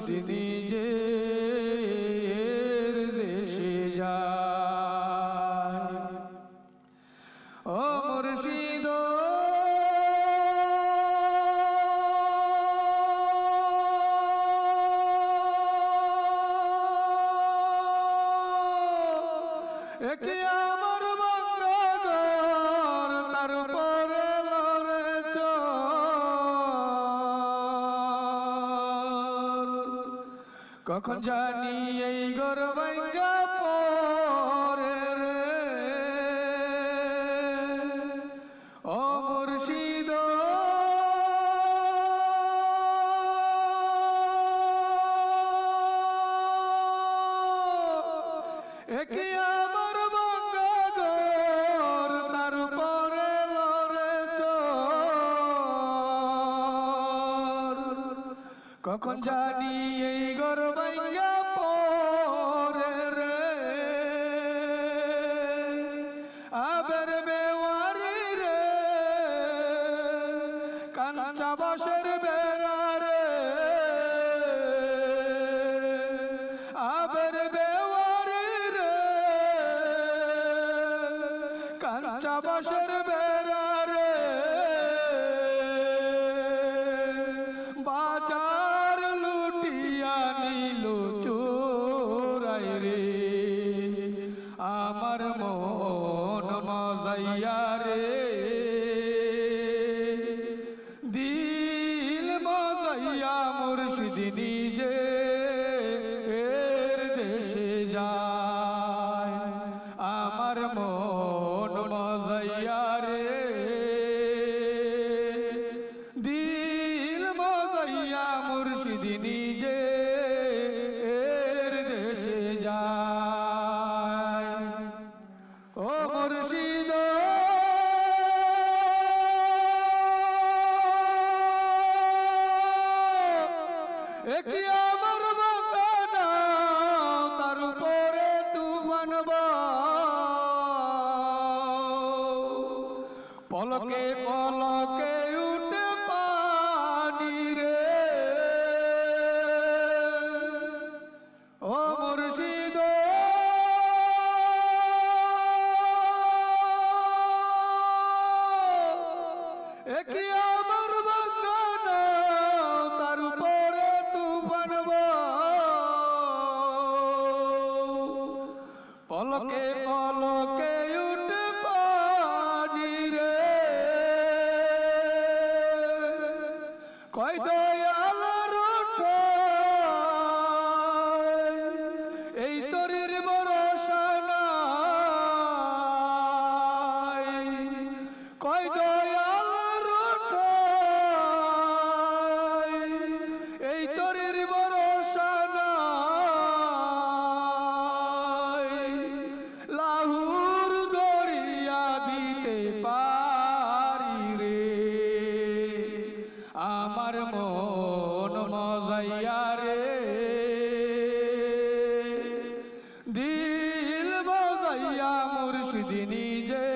মুর্শিদ নিজের দেশে যায়। ও মুর্শিদ একে আমার ভাঙা ঘর তার উপরে লড়ে চল, কখন জানি এই ঘর ভাঙা পড়ে রে। ও মুর্শিদ একে আমার ভাঙা ঘর তার উপরে লড়ে চল, কখন জানি এই ঘর ভাঙা পড়ে রে। আবার বেওয়ারি রে কাঞ্চা বাঁশের বেড়া রে, আবার বেওয়ারি রে কাঞ্চা বাঁশের বেড়া রে। বাজার লুটিয়া নিল চোরাই রে, আমার মন মজাইয়া রে, দিল মজাইয়া মুর্শিদ নিজের দেশে যায়। আমার মন মজাইয়া রে, দিল মজাইয়া মুর্শিদ নিজের দেশে যায়। ও মুর্শিদ একি আমার বাগানা তার উপরে তুফান পলকে পলকে উঠে পানি রে। ও মুর্শিদ একি আমার বাগানা তার উপরে তুফান পলকে পলকে উঠে পানি রে। কয় দয়াল এই তরির ভরসা নাই, কয় দয়াল এই তরির ভরসা নাই। লাহুর দরিয়া দিতে পারি রে, আমার মন মজাইয়া রে, দিল মজাইয়া মুর্শিদ নিজে